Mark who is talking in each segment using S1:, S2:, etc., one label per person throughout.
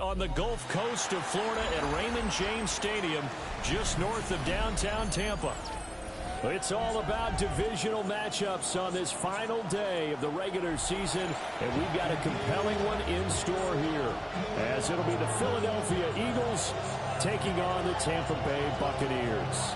S1: On the Gulf Coast of Florida at Raymond James Stadium, just north of downtown Tampa. It's all about divisional matchups on this final day of the regular season, and we've got a compelling one in store here, as it'll be the Philadelphia Eagles taking on the Tampa Bay Buccaneers.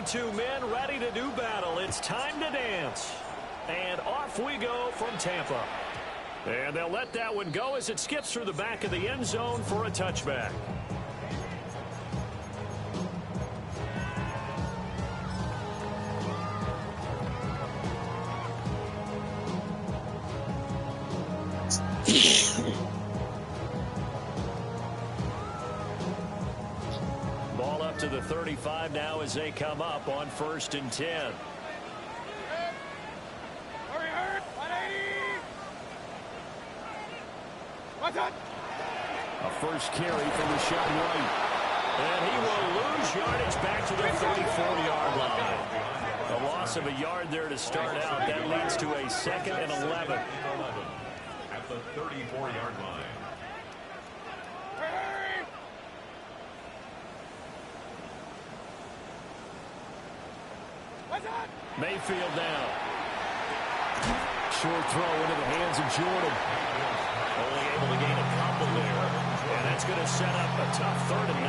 S1: Two men ready to do battle. It's time to dance. And off we go from Tampa. And they'll let that one go as it skips through the back of the end zone for a touchback. Ball up to the 35 now as they come up on 1st and 10. A first carry for Rachaad White. And he will lose yardage back to the 34-yard line. A loss of a yard there to start out. That leads to a 2nd and 11.
S2: At the 34-yard line.
S1: Mayfield now. Short throw into the hands of Jordan. Only able to gain a couple there. And that's going to set up a tough 3rd and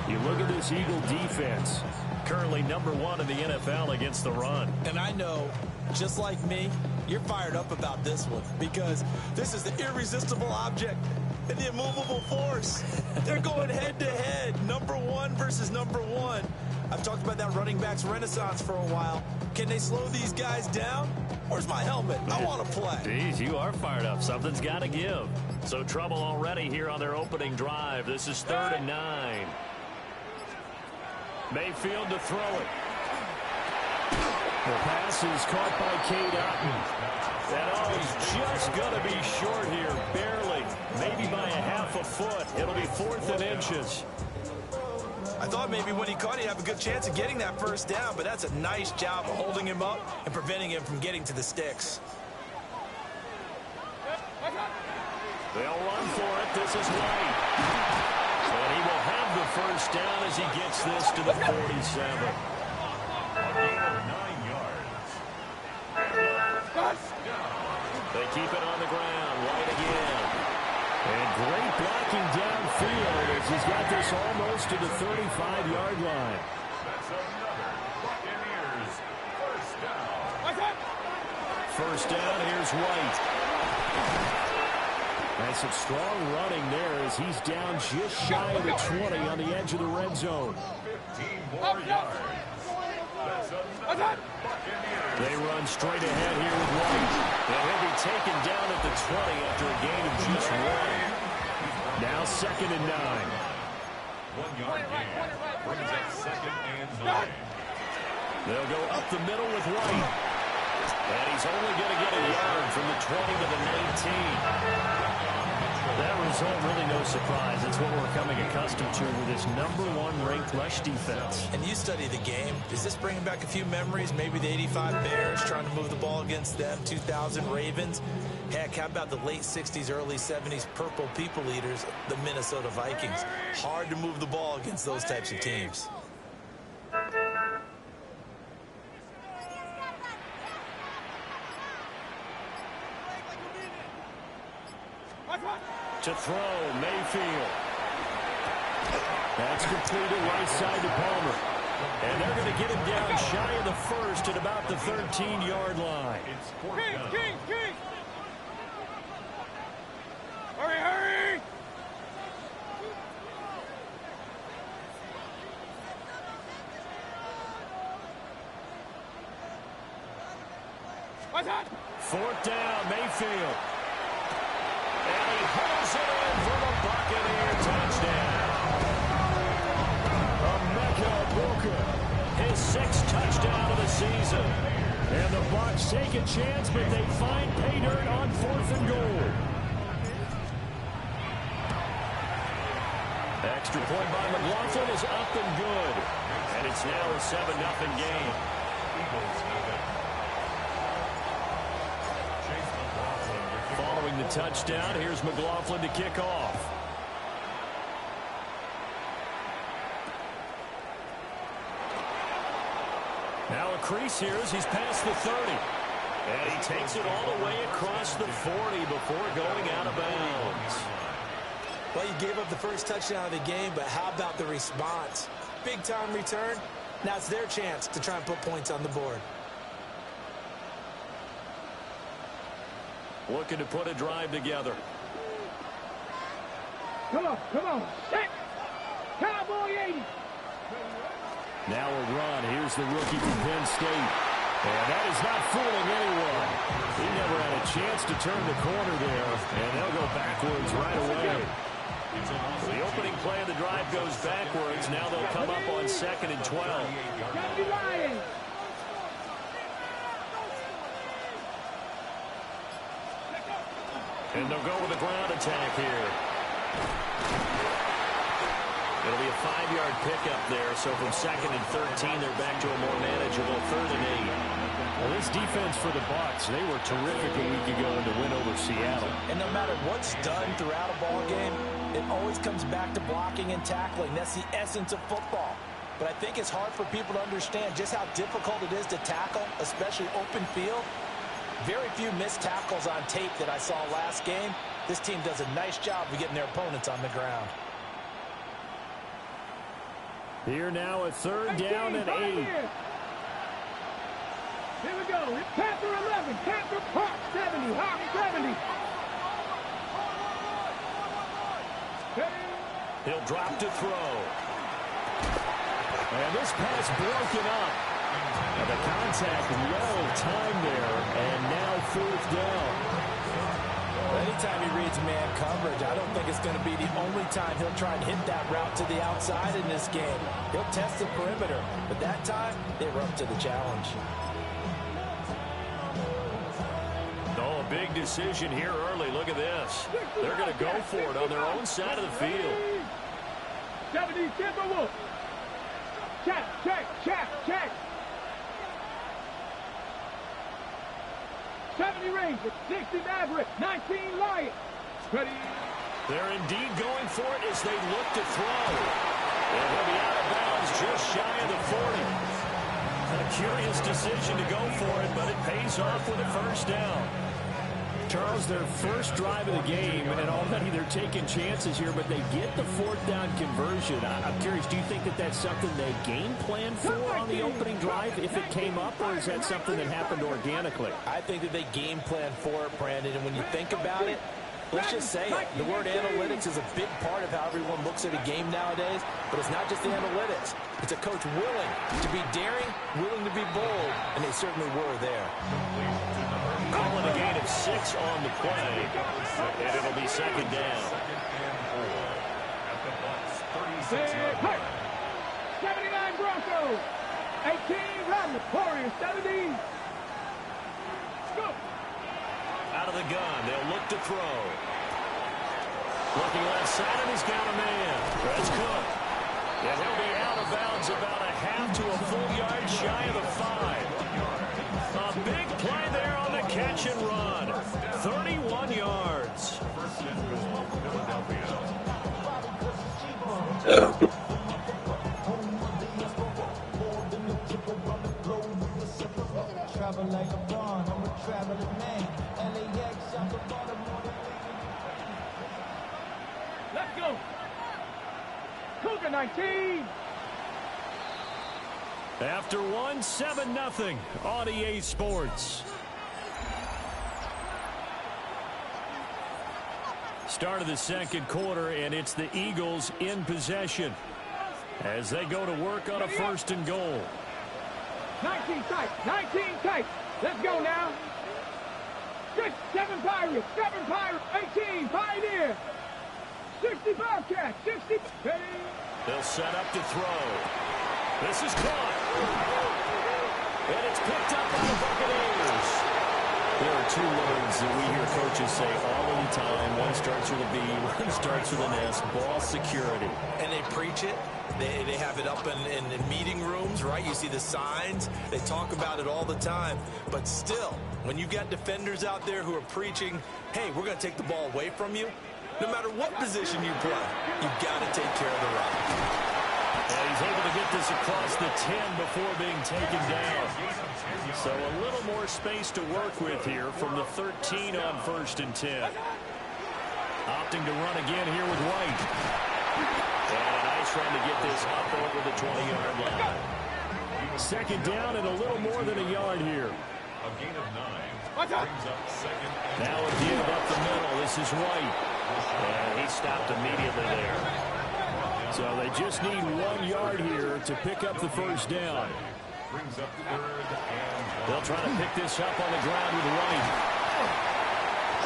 S1: 9. You look at this Eagle defense. Currently #1 in the NFL against the run.
S3: And I know, just like me, you're fired up about this one. Because this is the irresistible object and the immovable force. They're going head-to-head. #1 versus #1. I've talked about that running backs renaissance for a while. Can they slow these guys down? Where's my helmet? I want to play.
S1: Jeez, you are fired up. Something's got to give. So trouble already here on their opening drive. This is 3rd and 9. Mayfield to throw it. The pass is caught by Cade Otton. And he's just going to be short here, barely. Maybe by a half a foot. It'll be 4th and inches.
S3: I thought maybe when he caught it, he'd have a good chance of getting that first down, but that's a nice job of holding him up and preventing him from getting to the sticks.
S1: They'll run for it. This is White. And he will have the first down as he gets this to the 47.
S2: A gain of 9 yards.
S1: They keep it on the ground. White again. And great blocking downfield as he's got this almost to the 35-yard line.
S2: That's another Buccaneers first down.
S1: First down, here's White. And some strong running there as he's down just shy of the 20 on the edge of the red zone.
S2: 15 more yards. That's another Buccaneers.
S1: They run straight ahead here with White. And he'll be taken down at the 20 after a gain of just 1. Now 2nd and 9.
S2: 1 yard gain. Brings up 2nd and 9.
S1: They'll go up the middle with White. And he's only going to get a yard from the 20 to the 19. That result, really no surprise. It's what we're coming accustomed to with this #1 ranked rush defense.
S3: And you study the game. Is this bringing back a few memories? Maybe the 85 Bears trying to move the ball against them, 2000 Ravens. Heck, how about the late 60s, early 70s Purple People Eaters, the Minnesota Vikings? Hard to move the ball against those types of teams.
S1: To throw, Mayfield. That's completed right side to Palmer. And they're going to get him down shy of the first at about the 13-yard line.
S4: King! Hurry!
S1: Fourth down, Mayfield. And he pulls it in for the Buccaneer touchdown. Emeka Egbuka, his 6th touchdown of the season. And the Bucs take a chance, but they find pay dirt on 4th and goal. Extra point by McLaughlin is up and good. And it's now a 7-0 game. Following the touchdown, here's McLaughlin to kick off. Now a crease here as he's past the 30. And he takes it all the way across the 40 before going out of bounds.
S3: Well, you gave up the first touchdown of the game, but how about the response? Big-time return. Now it's their chance to try and put points on the board.
S1: Looking to put a drive together.
S4: Come on. Set. Cowboy 80.
S1: Now a run. Here's the rookie from Penn State. And that is not fooling anyone. He never had a chance to turn the corner there. And they'll go backwards right away. The opening play of the drive goes backwards. Now they'll come up on 2nd and 12. And they'll go with a ground attack here. It'll be a 5-yard pickup there. So from 2nd and 13, they're back to a more manageable 3rd and 8. Well, this defense for the Bucs, they were terrific a week ago in the win over Seattle.
S3: And no matter what's done throughout a ball game, it always comes back to blocking and tackling. That's the essence of football. But I think it's hard for people to understand just how difficult it is to tackle, especially open field. Very few missed tackles on tape that I saw last game. This team does a nice job of getting their opponents on the ground.
S1: Here now a 3rd down and 8.
S4: Here we go. It's Panther 11. Panther Park 70. Hawk 70.
S1: He'll drop to throw. And this pass broken up. And the contact well timed there. And now 4th down.
S3: Anytime he reads man coverage, I don't think it's going to be the only time he'll try and hit that route to the outside in this game. He'll test the perimeter, but that time, they were up to the challenge.
S1: Oh, a big decision here early. Look at this. They're going to go for it on their own side of the field.
S4: 70, Timberwolf. Check. 70 Rangers, 60 Maverick, 19 Lions. Ready?
S1: They're indeed going for it as they look to throw. And he'll be out of bounds just shy of the 40. A curious decision to go for it, but it pays off with a 1st down. Charles, their first drive of the game, and already they're taking chances here, but they get the 4th down conversion. I'm curious, do you think that that's something they game plan for on the opening drive if it came up, or is that something that happened organically?
S3: I think that they game plan for it, Brandon, and when you think about it, let's just say it. The word analytics is a big part of how everyone looks at a game nowadays, but it's not just the analytics. It's a coach willing to be daring, willing to be bold, and they certainly were there.
S1: Calling a gain of 6 on the play, and it'll be 2nd down.
S4: 79 Broncos. 18, run. Warriors 70. Go.
S1: Out of the gun, they'll look to throw. Looking left side, and he's got a man. That's Cook. And he'll be out of bounds about a half to a full yard shy of the 5. A big play there on the catch and run. 31 yards.
S5: Travel like a bond, I'm a traveling man. LAX, I'm the Baltimore.
S4: Let's go. Cougar 19.
S1: After one, 7-0 on EA Sports. Start of the second quarter, and it's the Eagles in possession as they go to work on a 1st and goal.
S4: 19 tight. 19 tight. Let's go now. 7 Pirates. 7 Pirates. 18 Pioneer. 60 Bobcats. 60.
S1: They'll set up to throw. This is caught. And it's picked up by the Buccaneers. There are 2 words that we hear coaches say all of the time. One starts with a B, one starts with an S. Ball security.
S3: And they preach it. They have it up in meeting rooms, right? You see the signs. They talk about it all the time. But still, when you got defenders out there who are preaching, hey, we're going to take the ball away from you, no matter what position you play, you've got to take care of the rock.
S1: And he's able to get this across the 10 before being taken down. So a little more space to work with here from the 13 on 1st and 10. Opting to run again here with White. And a nice run to get this up over the 20-yard line. 2nd down and a little more than a yard here.
S2: A gain of 9. Brings up 2nd and
S1: Now a give up the middle. This is White. And he stopped immediately there. So they just need 1 yard here to pick up the 1st down.
S2: brings up 3rd and 1.
S1: They'll try to pick this up on the ground with White.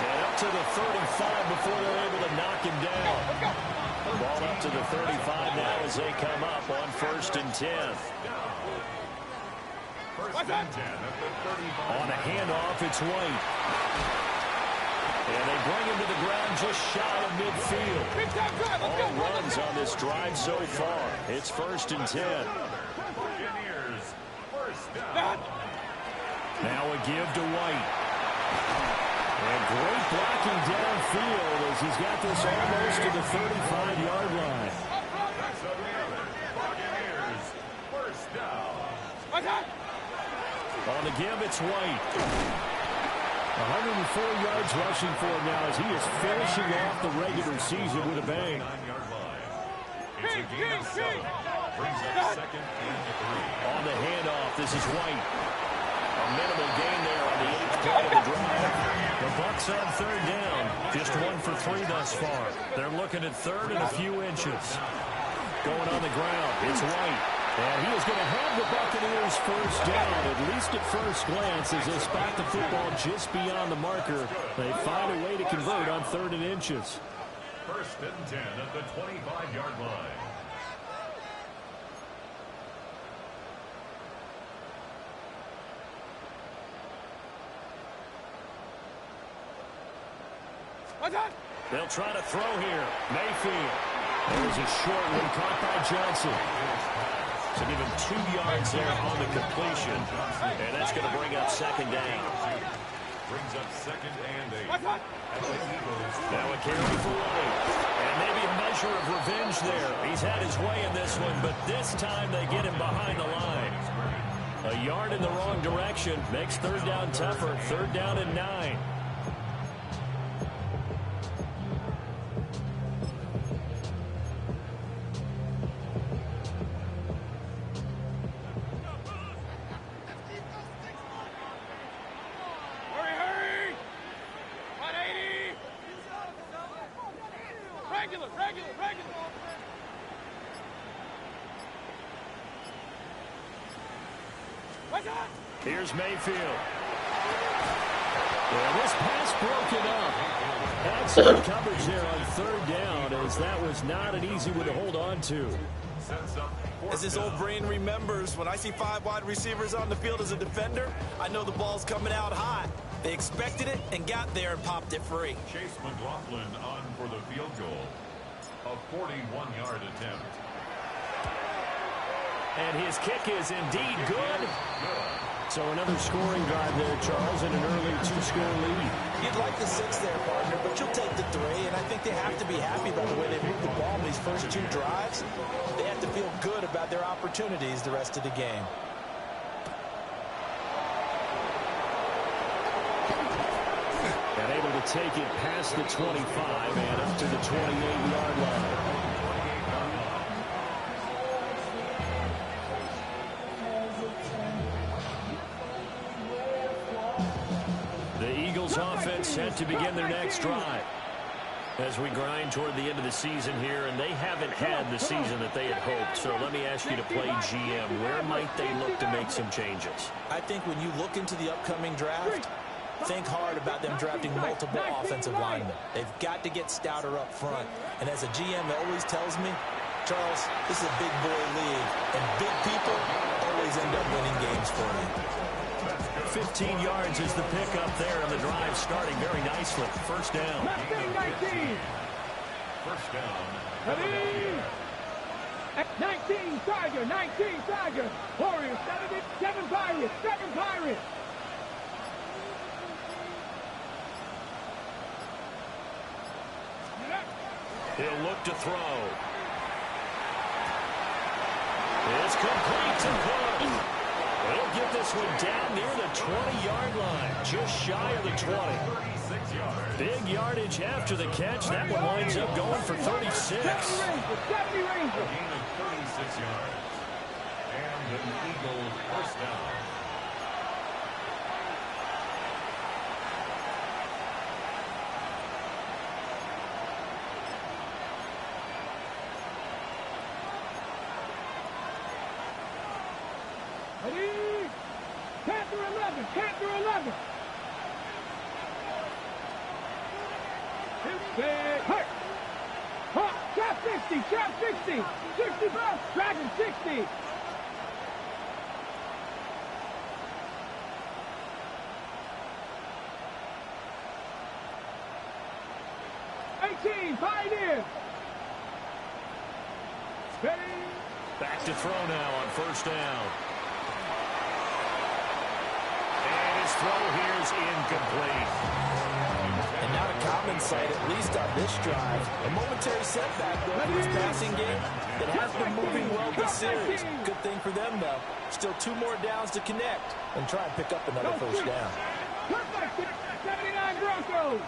S1: And up to the 35 before they're able to knock him down. Ball up to the 35 now as they come up on 1st and 10.
S2: 1st and 10 at the 35.
S1: On a handoff, it's White. And they bring him to the ground just shy of midfield. All runs on this drive so far. It's 1st and 10.
S2: Buccaneers, 1st down.
S1: Now a give to White. And great blocking downfield as he's got this almost to the 35-yard line.
S2: That's on the other. Buccaneers, 1st down.
S1: On the give, it's White. 104 yards rushing for him now as he is finishing off the regular season with a bang.
S2: 9-yard line. It's a gain of 7. Brings up 2nd and 3.
S1: On the handoff, this is White. A minimal gain there on the 8th play of the drive. The Bucs on 3rd down. Just 1 for 3 thus far. They're looking at 3rd and a few inches. Going on the ground, it's White. And he is going to have the Buccaneers 1st down, at least at first glance, as they spot the football just beyond the marker. They find a way to convert on 3rd and inches.
S2: 1st and 10 at the 25-yard line.
S1: They'll try to throw here. Mayfield. There's a short one caught by Johnson. So give him 2 yards there on the completion. And that's going to bring up 2nd down.
S2: Brings up 2nd and 8.
S1: Now a carry for White. And maybe a measure of revenge there. He's had his way in this one, but this time they get him behind the line. A yard in the wrong direction makes 3rd down tougher. 3rd down and 9. Here's Mayfield. Yeah, this pass broken up. Excellent coverage there on 3rd down, as that was not an easy one to hold on to.
S2: sets up fourth
S3: As this old
S2: down.
S3: brain remembers, when I see 5 wide receivers on the field as a defender, I know the ball's coming out hot. They expected it and got there and popped it free.
S2: Chase McLaughlin on for the field goal. A 41-yard attempt.
S1: And his kick is indeed good. So another scoring drive there, Charles, and an early 2-score lead.
S3: You'd like the 6 there, partner, but you'll take the 3, and I think they have to be happy about the way they moved the ball in these first 2 drives. They have to feel good about their opportunities the rest of the game.
S1: And able to take it past the 25 and up to the 28-yard line. Offense set to begin their next drive as we grind toward the end of the season here, and they haven't had the season that they had hoped. So let me ask you to play GM. Where might they look to make some changes?
S3: I think when you look into the upcoming draft, think hard about them drafting multiple offensive linemen. They've got to get stouter up front. And as a GM always tells me, Charles, this is a big boy league, and big people always end up winning games for you.
S1: 15 yards is the pickup there, and the drive starting very nicely. First down.
S4: 19.
S2: First down.
S4: Ready? 19 Tiger, 19 Tiger. Warriors, 7 Pirates, 7 Pirates.
S1: He'll look to throw. It's complete to Cook. He'll get this one down near the 20-yard line, just shy of the 20.
S2: 36 yards.
S1: Big yardage after the catch. That one winds up going for 36.
S4: 70 Rangers.
S2: A gain of 36 yards. And an Eagles first down.
S4: Ready? Panther 11, Panther 11. Hurt. Hawk, trap 60, trap 60. 65, Dragon 60. Pioneer. Ready?
S1: Back to throw now on first down. And his throw here is incomplete.
S3: And not a common sight, at least on this drive. A momentary setback, though, for this passing game that has been moving well this series. Good thing for them, though. Still 2 more downs to connect and try and pick up another first down.
S4: Perfect. 79 Broncos.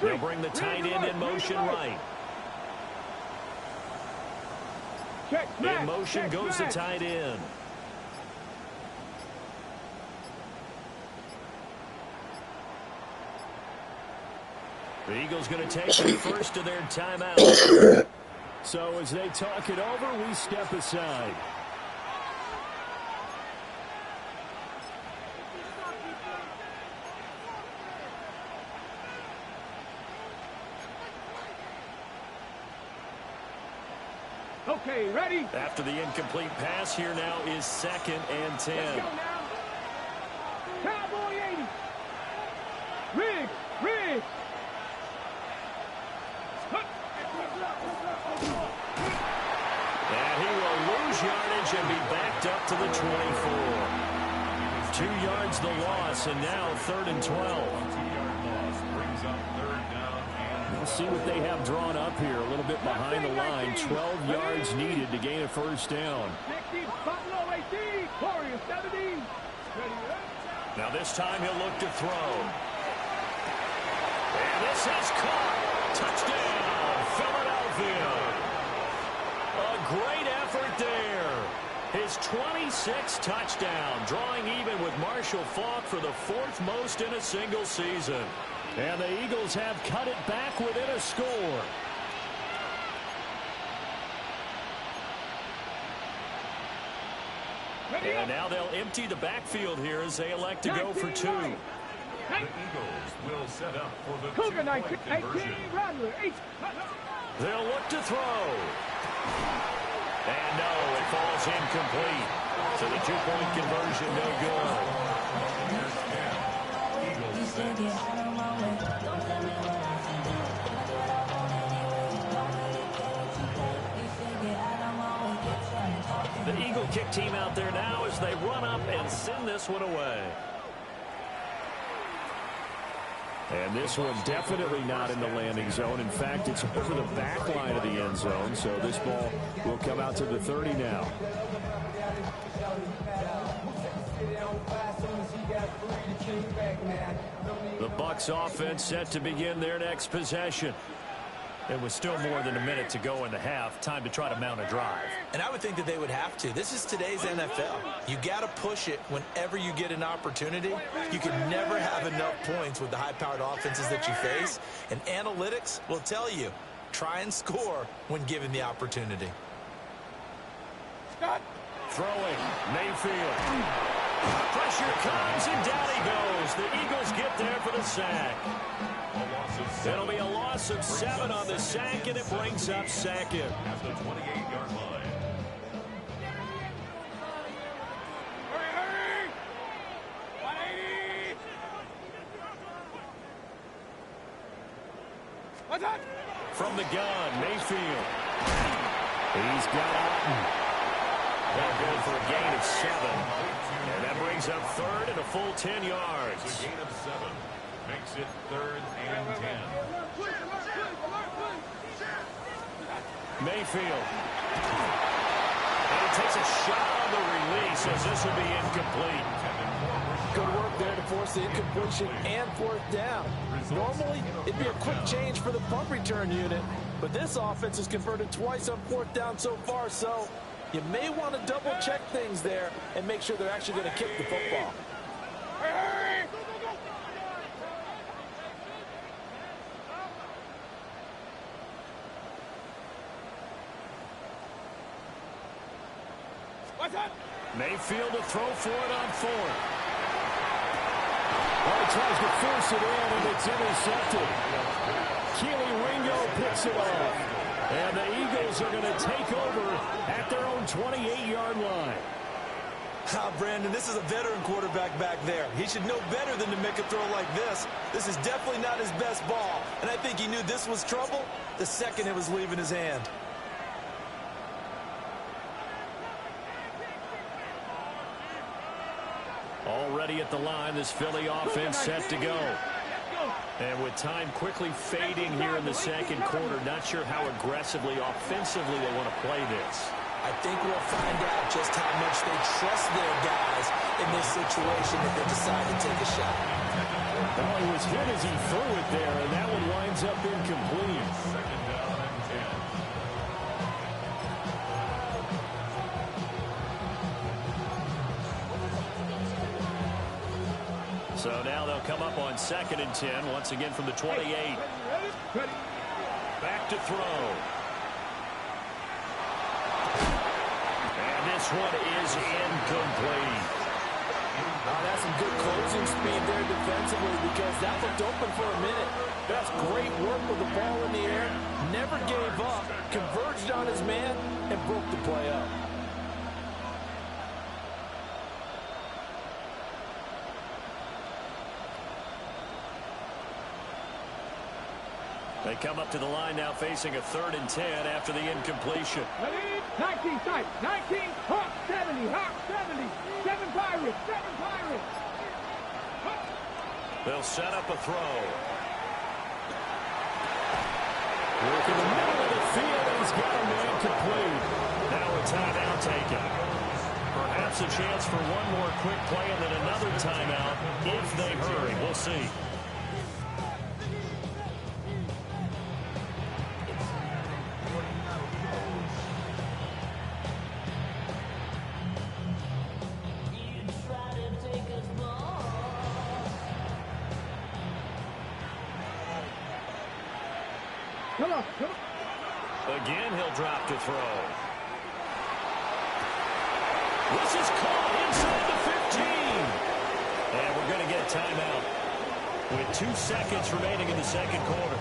S1: They'll bring the tight end in motion right. In motion goes the tight end. The Eagles going to take the first of their timeouts. So as they talk it over, we step aside.
S4: Okay, ready?
S1: After the incomplete pass, here now is 2nd and 10.
S4: Let's go now. Cowboy 80. Riggs.
S1: And he will lose yardage and be backed up to the 24. 2 yards the loss, and now 3rd and 12.
S2: 2-yard loss brings up 3rd down.
S1: We'll see what they have drawn up here, a little bit behind the line. 12 yards needed to gain a first down.
S4: 60, Buffalo 18, Warriors 70. Ready,
S1: Now this time he'll look to throw. And this is caught. Touchdown, Philadelphia. A great effort there. His 26th touchdown, drawing even with Marshall Faulk for the 4th most in a single season. And the Eagles have cut it back within a score. And now they'll empty the backfield here as they elect to go for 2.
S2: The Eagles will set up for the
S4: Cougar
S2: 2-point
S4: 18,
S2: conversion.
S4: Rattler 8.
S1: They'll look to throw. And no, it falls incomplete. So the 2-point conversion no good.
S2: Eagles 6.
S1: The Eagle kick team out there now as they run up and send this one away. And this one definitely not in the landing zone. In fact, it's over the back line of the end zone. So this ball will come out to the 30 now. The Bucs offense set to begin their next possession. It was still more than a minute to go in the half. Time to try to mount a drive.
S3: And I would think that they would have to. This is today's NFL. You got to push it whenever you get an opportunity. You can never have enough points with the high-powered offenses that you face. And analytics will tell you, try and score when given the opportunity.
S1: Throwing, Mayfield. Pressure comes, and down he goes. The Eagles get there for the sack. It'll be a loss of 7 on the sack, and it brings up second.
S2: At the 28-yard line.
S4: Hurry! 180! What's that?
S1: From the gun, Mayfield. He's got Alton. They'll go for a gain of 7. And that brings up third and a full 10 yards.
S2: The gain of 7 makes it 3rd and 10.
S1: Mayfield. And he takes a shot on the release as this will be incomplete.
S3: Good work there to force the incompletion and 4th down. Normally, it'd be a quick change for the punt return unit, but this offense has converted twice on 4th down so far, so you may want to double-check things there and make sure they're actually going to kick the football.
S4: Hurry! What's that?
S1: Mayfield to throw for it on 4th. Well, he tries to force it in, and it's intercepted. Keely Ringo picks it off. And the Eagles are going to take over at their own 28-yard line.
S3: Brandon, this is a veteran quarterback back there. He should know better than to make a throw like this. This is definitely not his best ball, and I think he knew this was trouble the second it was leaving his hand.
S1: Already at the line, this Philly offense set to go. And with time quickly fading here in the second quarter, not sure how aggressively, offensively they want to play this.
S3: I think we'll find out just how much they trust their guys in this situation if they decide to take a shot.
S1: Well, he was hit as he threw it there, and that one winds up incomplete.
S2: 2nd down and 10.
S1: So now they'll come up on 2nd and 10, once again from the 28.
S4: Ready?
S1: Back to throw. And this one is incomplete.
S3: That's some good closing speed there defensively because that looked open for a minute. That's great work with the ball in the air. Never gave up, converged on his man, and broke the play up.
S1: They come up to the line now facing a 3rd and 10 after the incompletion.
S4: Ready? 19 tight. 19. Hawk 70. Hawk 70. 7 Pirates. 7 Pirates.
S1: They'll set up a throw. Work in the middle of the field, and he's got a man complete. Now a timeout taken. Perhaps a chance for one more quick play and then another timeout if they hurry. We'll see.
S4: Come on. Come on.
S1: Again, he'll drop to throw. This is caught inside the 15. And we're going to get a timeout with 2 seconds remaining in the second quarter.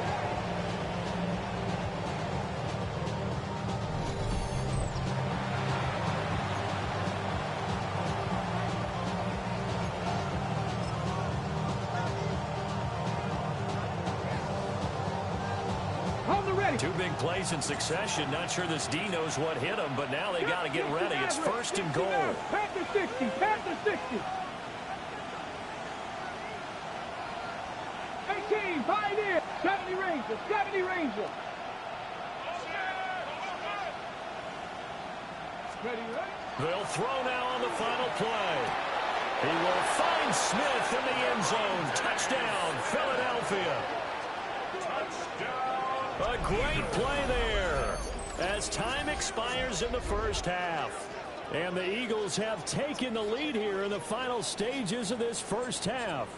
S1: Two big plays in succession. Not sure this D knows what hit him, but now they got to get ready. It's first and goal.
S4: Pat the 60. Pat the 60. 18. Pioneer. 70 Ranger. 70 Ranger. Ready, right?
S1: They'll throw now on the final play. He will find Smith in the end zone. Touchdown, Philadelphia. A great play there as time expires in the first half. And the Eagles have taken the lead here in the final stages of this first half.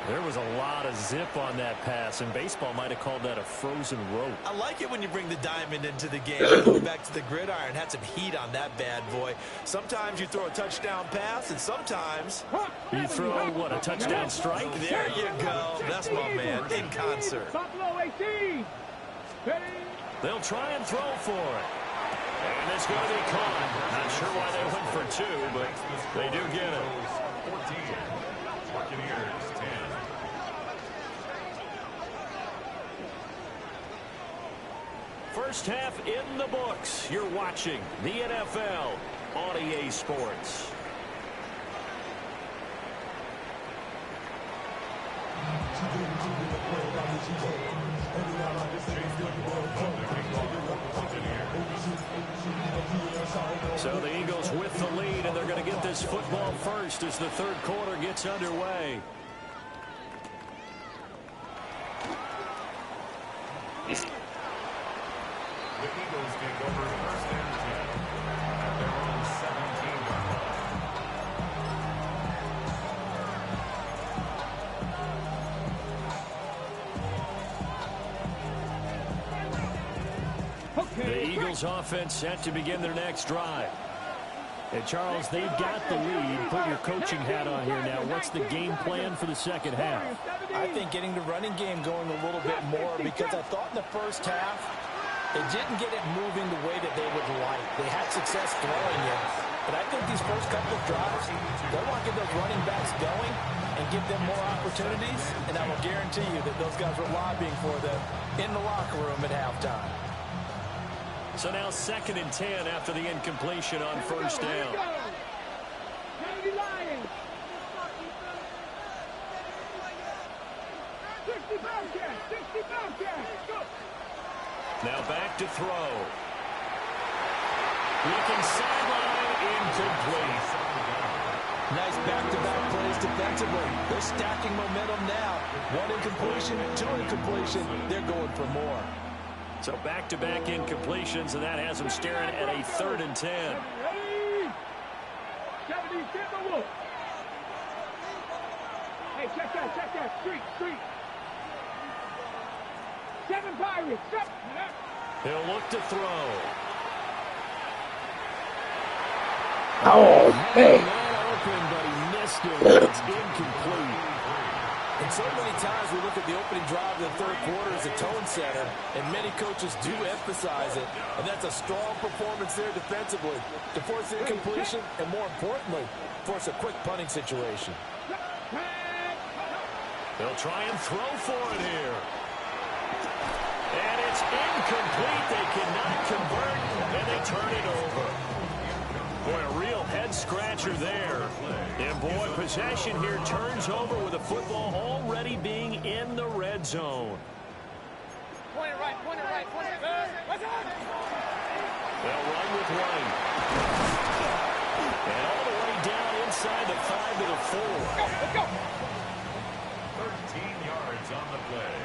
S1: There was a lot of zip on that pass, and baseball might have called that a frozen rope.
S3: I like it when you bring the diamond into the game. Going back to the gridiron, had some heat on that bad boy. Sometimes you throw a touchdown pass, and sometimes
S1: you throw, what, a touchdown strike?
S3: There you go. That's my man, in concert.
S4: Buffalo 18.
S1: They'll try and throw for it. And it's going to be caught. Not sure why they went for 2, but they do get it.
S2: 14. Buccaneers 10.
S1: First half in the books. You're watching the NFL on EA Sports. So the Eagles with the lead, and they're going to get this football first as the third quarter gets underway.
S2: The Eagles take over first and 10 at their own 17-yard
S1: line. The Eagles offense set to begin their next drive. And Charles, they've got the lead. Put your coaching hat on here now. What's the game plan for the second half?
S3: I think getting the running game going a little bit more, because I thought in the first half they didn't get it moving the way that they would like. They had success throwing it, but I think these first couple of drives, they want to get those running backs going and give them more opportunities, and I will guarantee you that those guys were lobbying for them in the locker room at halftime.
S1: So now 2nd and 10 after the incompletion on first down. Now back to throw. Looking sideline, incomplete.
S3: Nice back-to-back plays defensively. They're stacking momentum now. 1 incompletion, 2 incompletion. They're going for more.
S1: So back-to-back incompletions, and that has them staring at a 3rd and 10.
S4: Hey, check that. Street. 7 Pirates.
S1: He'll look to throw.
S5: Oh, man.
S1: Open, but he missed it. It's incomplete.
S3: And so many times we look at the opening drive of the third quarter as a tone setter, and many coaches do emphasize it. And that's a strong performance there defensively to force incompletion and, more importantly, force a quick punting situation.
S1: They'll try and throw for it here. And it's incomplete. They cannot convert, and they turn it over. Boy, a real head-scratcher there. And, boy, possession here turns over with the football already being in the red zone.
S4: Point it right.
S1: They'll run with White. And all the way down inside the 5 to the 4.
S4: Let's go.
S2: 13 yards on the play.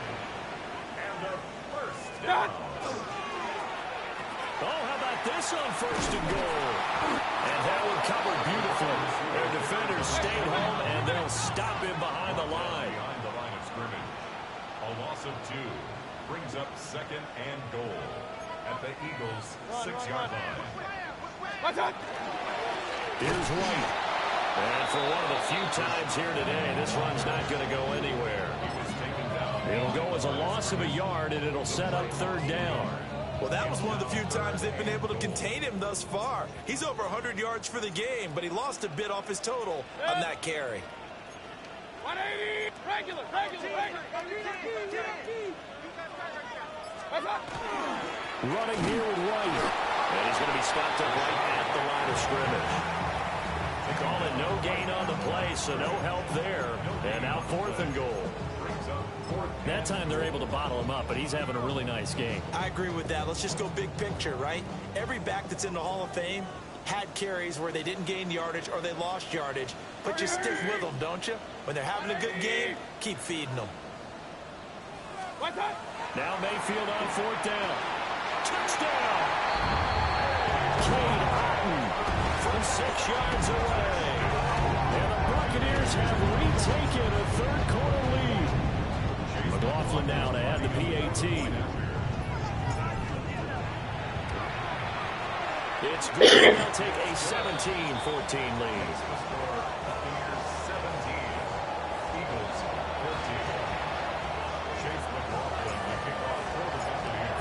S2: And a first down.
S1: Oh, how about this on 1st and goal? And that one covered beautifully. Their defenders stayed home, and they'll stop him behind the line.
S2: Behind the line of scrimmage. A loss of 2 brings up 2nd and goal at the Eagles 6-yard line.
S1: Here's White. And for one of the few times here today, this run's not going to go anywhere. It'll go as a loss of a yard, and it'll set up third down.
S3: Well, that was one of the few times they've been able to contain him thus far. He's over 100 yards for the game, but he lost a bit off his total on that carry.
S4: 180. Regular.
S1: Running here with White. And he's going to be stopped up right at the line of scrimmage. They call it no gain on the play, so no help there. And now 4th and goal. That time they're able to bottle him up, but he's having a really nice game.
S3: I agree with that. Let's just go big picture, right? Every back that's in the Hall of Fame had carries where they didn't gain yardage or they lost yardage, but you stick with them, don't you? When they're having a good game, keep feeding them.
S1: Now Mayfield on 4th down. Touchdown! Cade Otton from 6 yards away. And the Buccaneers have retaken a third-quarter lead. McLaughlin now to add the PAT. It's good. They'll take a 17-14 lead.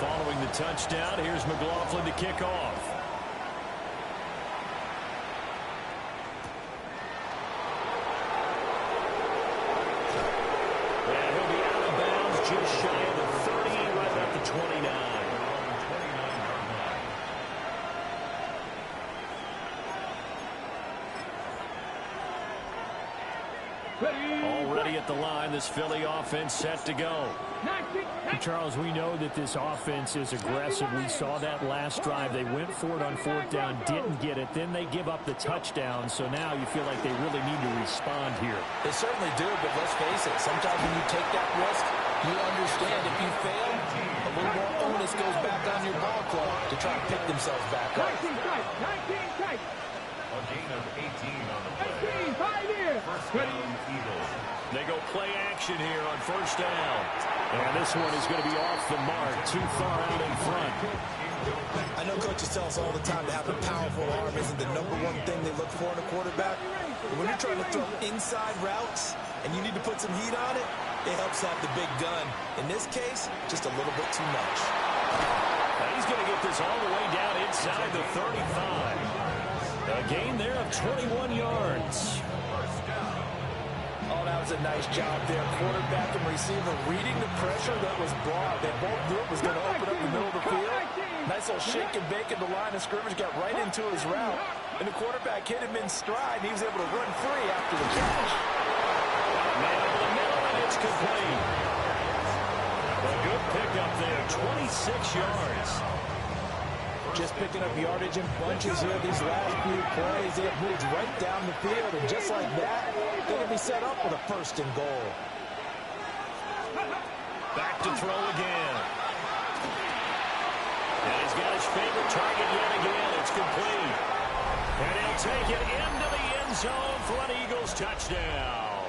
S1: Following the touchdown, here's McLaughlin to kick off. And he'll be out of bounds just shy of the 30, right at the 29. Already at the line, this Philly offense set to go.
S6: Charles, we know that this offense is aggressive. We saw that last drive. They went for it on 4th down, didn't get it. Then they give up the touchdown. So now you feel like they really need to respond here.
S3: They certainly do, but let's face it. Sometimes when you take that risk, you understand if you fail, a little more onus goes back on your ball club to try and pick themselves back up.
S4: 19 tight.
S2: A gain of 18 on the play.
S4: 18, 5 here.
S2: First down, Eagles.
S1: They go play action here on 1st down. And this one is going to be off the mark, too far out in front.
S3: I know coaches tell us all the time to have a powerful arm isn't the number one thing they look for in a quarterback. But when you're trying to throw inside routes and you need to put some heat on it, it helps have the big gun. In this case, just a little bit too much.
S1: He's going to get this all the way down inside the 35. A gain there of 21 yards.
S3: Oh, that was a nice job there. Quarterback and receiver reading the pressure that was brought. They both knew it was going to open up the middle of the field. Nice little shake and bake at the line of scrimmage. Got right into his route. And the quarterback hit him in stride. And he was able to run free after the catch.
S1: Man over the middle, and it's complete. A good pickup there, 26 yards.
S3: Just picking up yardage in bunches here these last few plays. They have moved right down the field. And just like that, they're going to be set up with a 1st and goal.
S1: Back to throw again. And he's got his favorite target yet again. It's complete. And he'll take it into the end zone for an Eagles touchdown.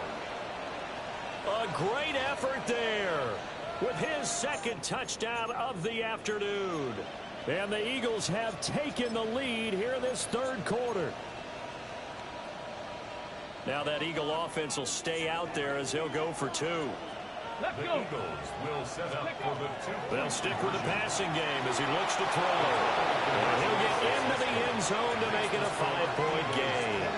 S1: A great effort there with his 2nd touchdown of the afternoon. And the Eagles have taken the lead here in this 3rd quarter. Now that Eagle offense will stay out there as he'll go for 2.
S2: The Eagles will set up for the 2.
S1: They'll stick with the passing game as he looks to throw. And he'll get into the end zone to make it a 5-point game.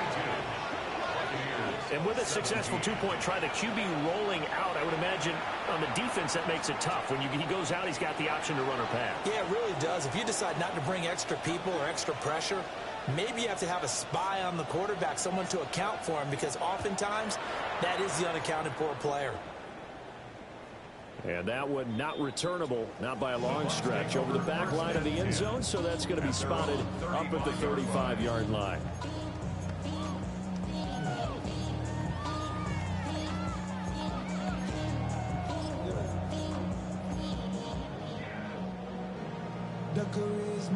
S1: And with a successful 2-point try, the QB rolling out, I would imagine on the defense that makes it tough. When he goes out, he's got the option to run or pass.
S3: Yeah, it really does. If you decide not to bring extra people or extra pressure, maybe you have to have a spy on the quarterback, someone to account for him, because oftentimes that is the unaccounted for player.
S1: And that one not returnable, not by a long stretch, over the back line of the end zone, so that's going to be spotted up at the 35-yard line.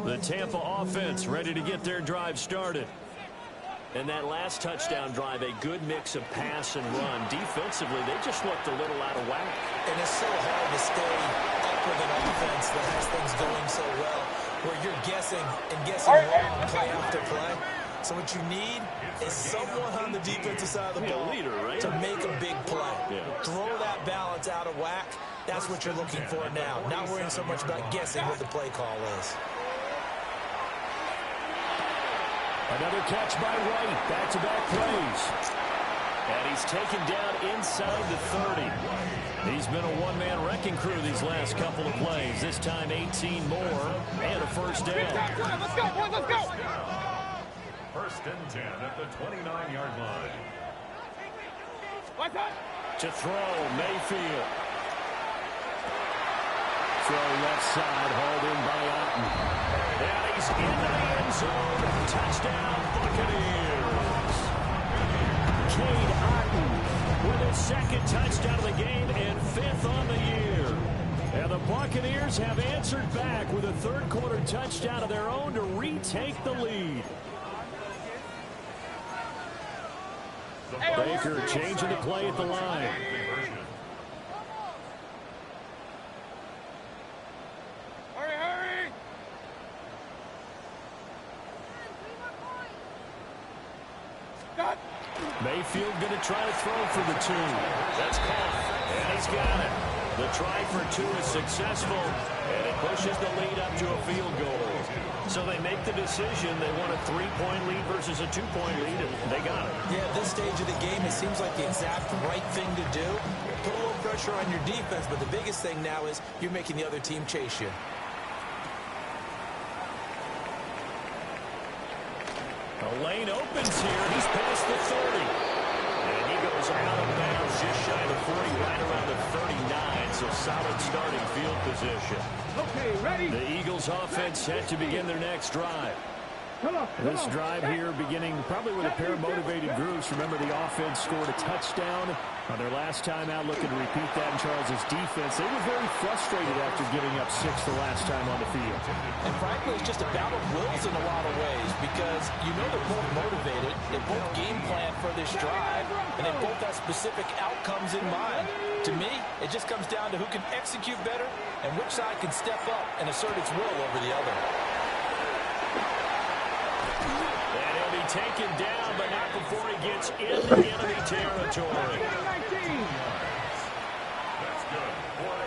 S1: The Tampa offense ready to get their drive started. And that last touchdown drive, a good mix of pass and run. Defensively, they just looked a little out of whack.
S3: And it's so hard to stay up with an offense that has things going so well, where guessing and guessing wrong play after play. So what you need is someone on the defensive side of the ball to make a big play. Throw that balance out of whack. That's what you're looking for now. Not worrying so much about guessing what the play call is.
S1: Another catch by Wright. Back-to-back plays. And he's taken down inside the 30. He's been a one-man wrecking crew these last couple of plays. This time 18 more and a first down.
S4: Let's go, boys, let's go.
S2: First and 10 at the 29-yard line.
S4: What's up?
S1: To throw, Mayfield. Throw left side, hauled in by Otten. And he's into the end zone. Touchdown, Buccaneers. Cade Otten with his second touchdown of the game and fifth on the year. And the Buccaneers have answered back with a third-quarter touchdown of their own to retake the lead. Baker changing the play at the line.
S4: Hurry, hurry. Stop.
S1: Mayfield going to try to throw for the 2. That's caught. And he's got it. The try for 2 is successful, and it pushes the lead up to a field goal. So they make the decision. They want a 3-point lead versus a 2-point lead, and they got it.
S3: Yeah, at this stage of the game, it seems like the exact right thing to do. Put a little pressure on your defense, but the biggest thing now is you're making the other team chase you.
S1: The lane opens here. He's past the 30. And he goes out of bounds just shy of the 40, right around the 39. So solid starting field position.
S4: Okay, ready?
S1: The Eagles offense set to begin their next drive.
S4: Come on,
S1: This drive here beginning probably with a pair of motivated groups. Remember, the offense scored a touchdown on their last time out. Looking to repeat that in Charles' defense. They were very frustrated after giving up 6 the last time on the field.
S3: And frankly, it's just a battle of wills in a lot of ways because you know they're both motivated. They both game plan for this drive, and they both have specific outcomes in mind. To me, it just comes down to who can execute better and which side can step up and assert its will over the other.
S1: And he'll be taken down, but not before he gets into enemy territory.
S4: 19.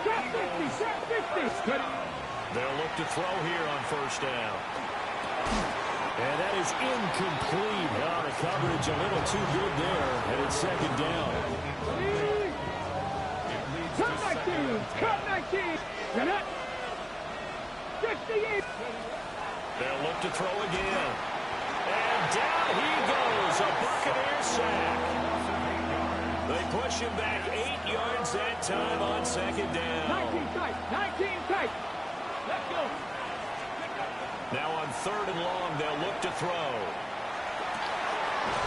S4: Shot 50, shot 50.
S1: They'll look to throw here on first down. And that is incomplete. Oh, the coverage a little too good there, and it's second down.
S4: Cut 19, cut 19. You're not. 58.
S1: They'll look to throw again. And down he goes, a Buccaneer sack. They push him back 8 yards that time on second down.
S4: 19 tight, 19 tight. Let's go.
S1: Now on third and long, they'll look to throw.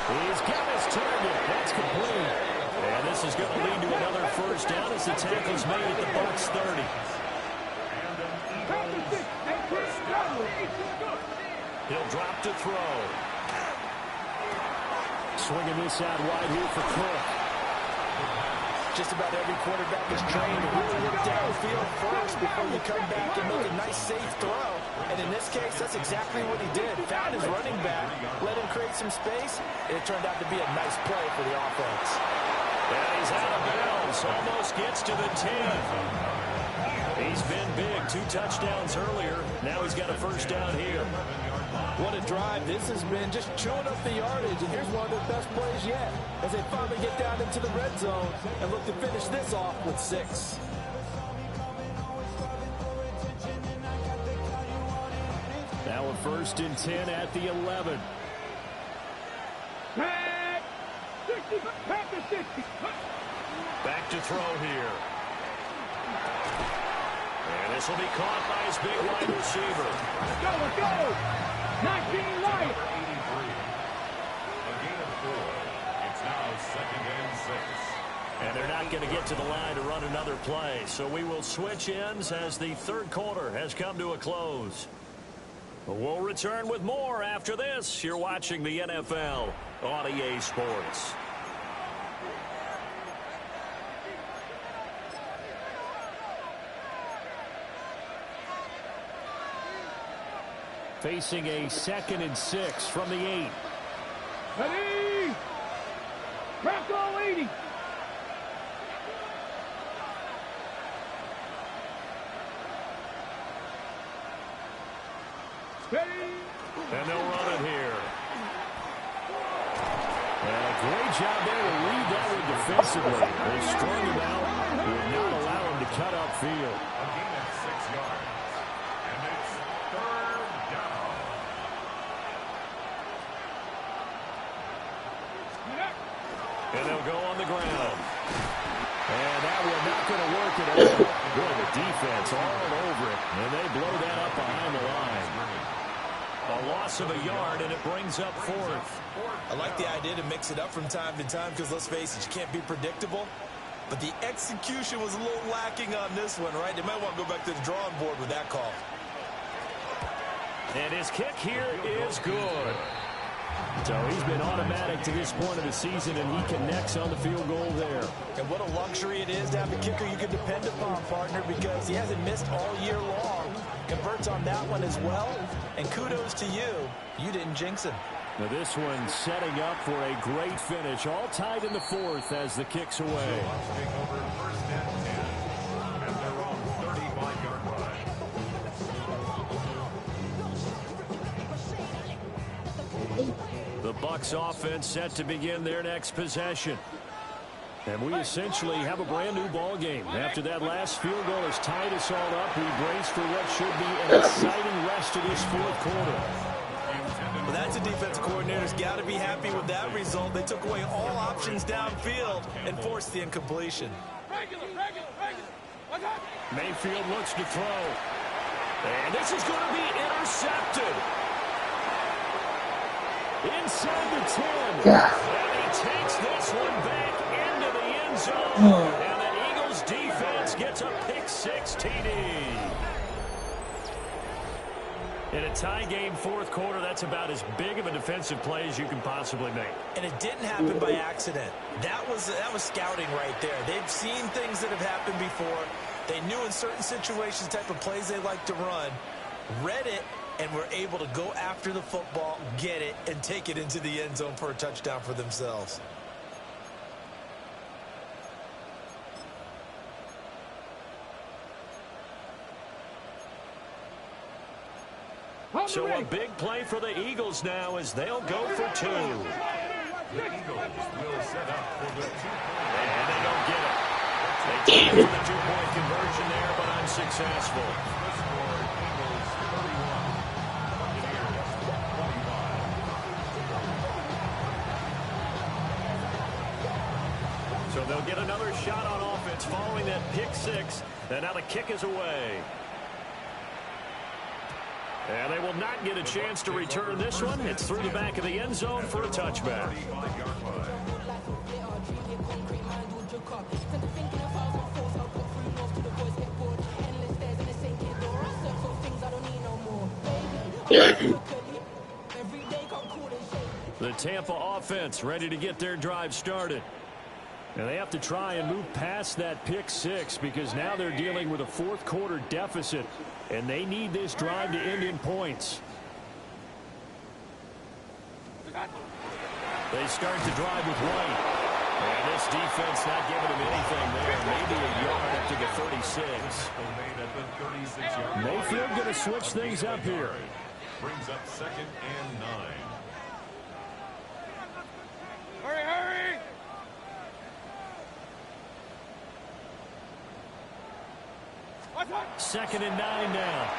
S1: He's got his target. That's complete. And this is going to lead to another first down as the tackle's made at the Bucs 30. He'll drop to throw. Swinging this out wide here for Cook.
S3: Just about every quarterback is trained to really look downfield first before you come back and make a nice, safe throw. And in this case, that's exactly what he did. Found his running back, let him create some space, and it turned out to be a nice play for the offense.
S1: And he's out of bounds. Almost gets to the 10. He's been big. 2 touchdowns earlier. Now he's got a first down here.
S3: What a drive this has been, just chewing up the yardage, and here's one of their best plays yet as they finally get down into the red zone and look to finish this off with 6.
S1: Now a first and 10 at the 11.
S4: Back 60, back to 60.
S1: Back to throw here. And this will be caught by his big wide receiver.
S4: Let's go, let's go. 19 right.
S2: A gain of 4. It's now second and 6.
S1: And they're not going to get to the line to run another play. So we will switch ends as the third quarter has come to a close. We'll return with more after this. You're watching the NFL on EA Sports. facing a 2nd and 6 from the 8.
S4: Ready? Crack all 80. Ready?
S1: And they'll run it here. And a great job there to read that one defensively. They strung him out, would not allow him to cut upfield.
S2: A gain of 6 yards. And it's 3rd down.
S1: And they'll go on the ground. And that one not going to work at all. Boy, the defense all over it. And they blow that up behind the line. A loss of a yard, and it brings up 4th.
S3: I like the idea to mix it up from time to time because, let's face it, you can't be predictable. But the execution was a little lacking on this one, right? They might want to go back to the drawing board with that call.
S1: And his kick here is good. So he's been automatic to this point of the season, and he connects on the field goal there.
S3: And what a luxury it is to have a kicker you can depend upon, partner, because he hasn't missed all year long. Converts on that one as well. And kudos to you. You didn't jinx him.
S1: Now this one setting up for a great finish. All tied in the 4th as the kick's away.
S2: Taking over 1st and 10. And they're on 35-yard line.
S1: The Bucs offense set to begin their next possession. And we essentially have a brand new ball game. After that last field goal has tied us all up, we brace for what should be an exciting rest of this 4th quarter.
S3: Well, that's a defensive coordinator's got to be happy with that result. They took away all options downfield and forced the incompletion.
S1: Mayfield looks to throw. And this is going to be intercepted. Inside the 10. And he takes this one back into the end zone. And the Eagles defense gets a pick-6 TD. In a tie game 4th quarter, that's about as big of a defensive play as you can possibly make.
S3: And it didn't happen by accident. That was scouting right there. They've seen things that have happened before. They knew in certain situations the type of plays they like to run, read it, and were able to go after the football, get it, and take it into the end zone for a touchdown for themselves.
S1: So a big play for the Eagles now as they'll go for 2.
S2: The Eagles will set up for the 2-point.
S1: And they don't get it. They take it for the 2-point conversion there, but unsuccessful.
S2: The score, Eagles 31, Buccaneers 25.
S1: So they'll get another shot on offense following that pick-6. And now the kick is away. And they will not get a chance to return this one. It's through the back of the end zone for a touchback.
S2: 35-yard line.
S1: The Tampa offense ready to get their drive started. And they have to try and move past that pick-6 because now they're dealing with a 4th quarter deficit. And they need this drive to end in points. They start the drive with White. And this defense not giving him anything there. Maybe a yard up to the 36. Mayfield going to switch things up here.
S2: Brings up 2nd and 9.
S4: Hurry!
S1: 2nd and 9 now.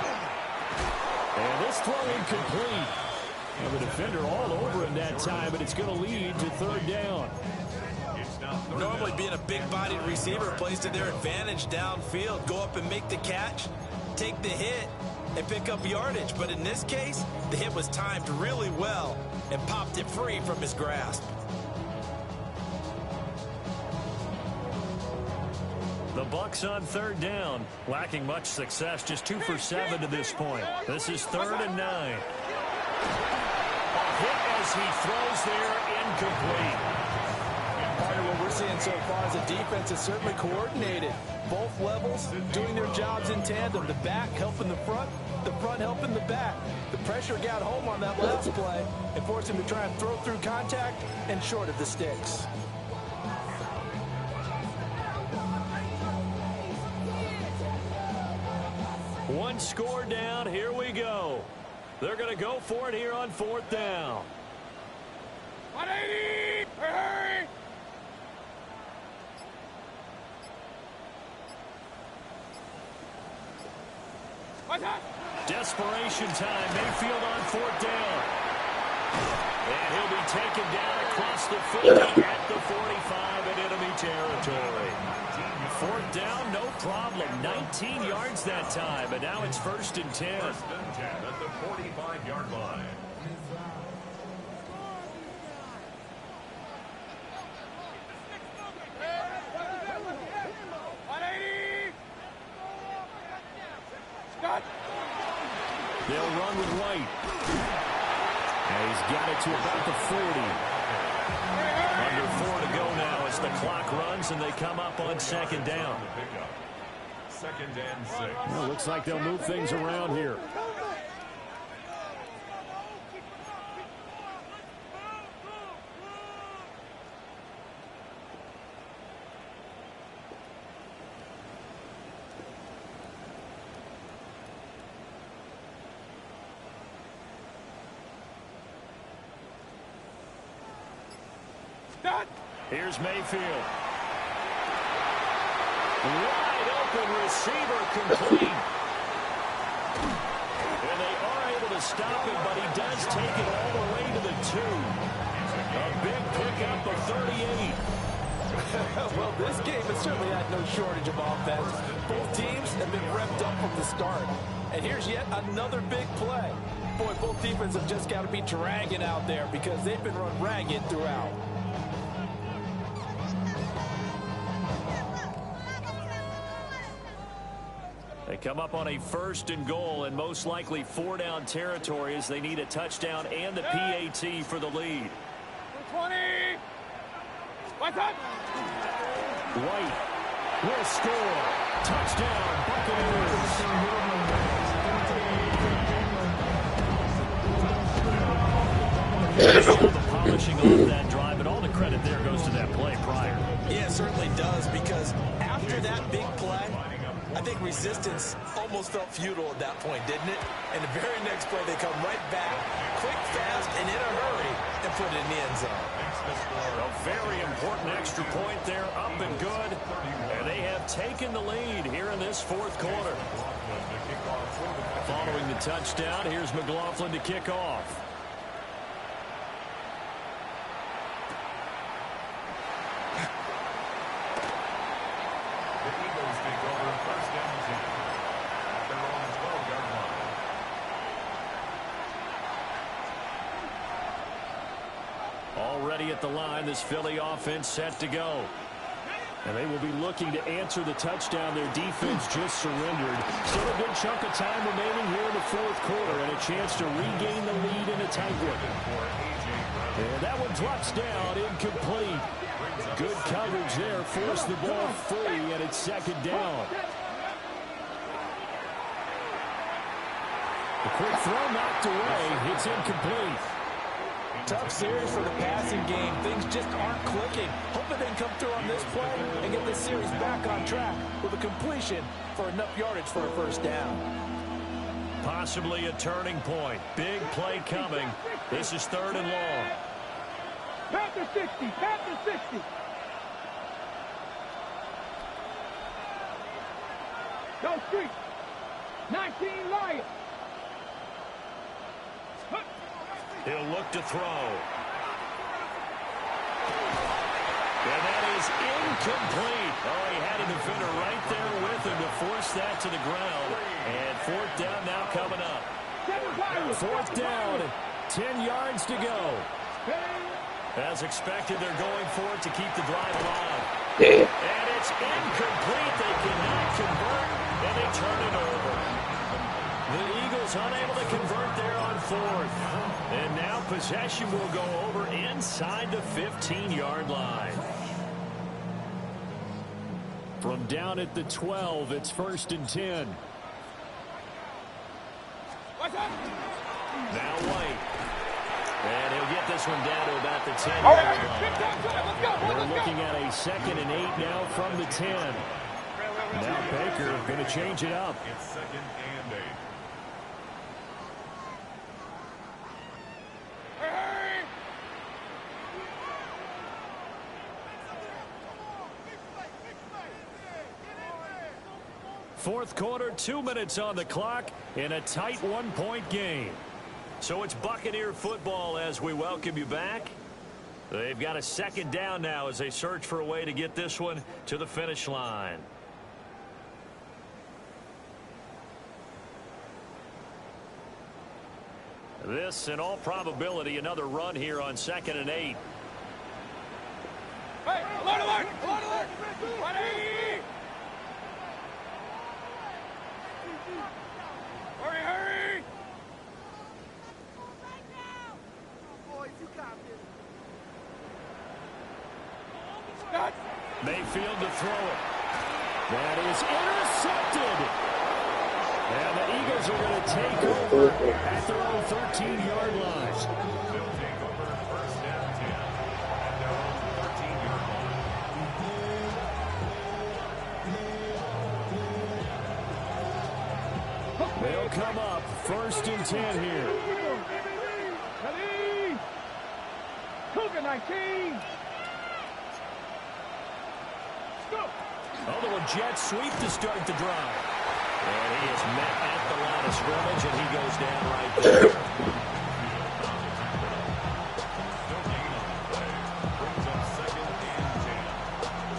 S1: And this throw incomplete. And the defender all over him that time, but it's going to lead to 3rd down.
S3: Normally being a big-bodied receiver plays to their advantage downfield. Go up and make the catch, take the hit, and pick up yardage. But in this case, the hit was timed really well and popped it free from his grasp.
S1: The Bucs on 3rd down, lacking much success, just 2 for 7 to this point. This is 3rd and 9. A hit as he throws there, incomplete.
S3: Part of what we're seeing so far is the defense is certainly coordinated. Both levels doing their jobs in tandem. The back helping the front helping the back. The pressure got home on that last play and forced him to try and throw through contact and short of the sticks.
S1: One score down. Here we go. They're going to go for it here on 4th down.
S4: 180! Hurry! What's that?
S1: Desperation time. Mayfield on 4th down. And he'll be taken down across the 50 at the 45 in enemy territory. 4th down, no problem. 19 yards that time, and now it's 1st and 10.
S2: 1st and 10 at the 45-yard line.
S1: They'll run with White. And he's got it to about the 40. Under 4 to go now as the clock runs and they come up on 2nd down.
S2: 2nd and 6.
S1: Well, looks like they'll move things around here. Here's Mayfield. Wide open receiver complete. And they are able to stop him, but he does take it all the way to the 2. A big pickup of 38.
S3: Well, this game has certainly had no shortage of offense. Both teams have been revved up from the start. And here's yet another big play. Boy, both defenses have just got to be dragging out there because they've been run ragged throughout.
S1: They come up on a 1st and goal and most likely 4-down territory as they need a touchdown and the PAT for the lead.
S4: 20! What's up?
S1: White will score. Touchdown, Buccaneers. The polishing off that drive, and all the credit there goes to that play prior.
S3: Yeah, it certainly does, because after that big play, I think resistance almost felt futile at that point, didn't it? And the very next play, they come right back, quick, fast, and in a hurry, and put it in the end zone.
S1: A very important extra point there, up and good. And they have taken the lead here in this 4th quarter. Following the touchdown, here's McLaughlin to kick off. Already at the line, this Philly offense set to go. And they will be looking to answer the touchdown their defense just surrendered. Still a good chunk of time remaining here in the 4th quarter and a chance to regain the lead in a tight one. And that one drops down, incomplete. Good coverage there, forced the ball free, and it's 2nd down. The quick throw knocked away. It's incomplete.
S3: Tough series for the passing game. Things just aren't clicking. Hoping they can come through on this play and get this series back on track with a completion for enough yardage for a 1st down.
S1: Possibly a turning point. Big play coming. This is 3rd and long.
S4: Panther 60, Panther 60. Go street. 19 Lions.
S1: He'll look to throw. And that is incomplete. Oh, he had a defender right there with him to force that to the ground. And 4th down now coming up. 4th down, 10 yards to go. As expected, they're going for it to keep the drive alive. And it's incomplete. They cannot convert, and they turn it over. The Eagles unable to convert there on 4th. And now possession will go over inside the 15-yard line. From down at the 12, it's 1st and 10.
S4: What's up?
S1: Now White. And he'll get this one down to about the 10-yard line. We're looking at a 2nd and 8 now from the 10. Now Baker going to change it up.
S2: It's 2nd and 8.
S1: Fourth quarter, 2 minutes on the clock in a tight 1-point game. So it's Buccaneer football as we welcome you back. They've got a 2nd down now as they search for a way to get this one to the finish line. This, in all probability, another run here on 2nd and 8.
S4: Hey, alert, alert, alert, alert. Ready? Hurry, hurry.
S1: Mayfield to throw it. That is intercepted. And the Eagles are going to take over at their own 13-yard line.
S2: They'll take over 1st down 10 at their own 13-yard line.
S1: They'll come up 1st and 10 here.
S4: Ready? Cougar 19. Go.
S1: Oh, the jet sweep to start the drive. And he is met at the line of scrimmage, and he goes down right there.
S2: No gain on the play. Brings up 2nd and 10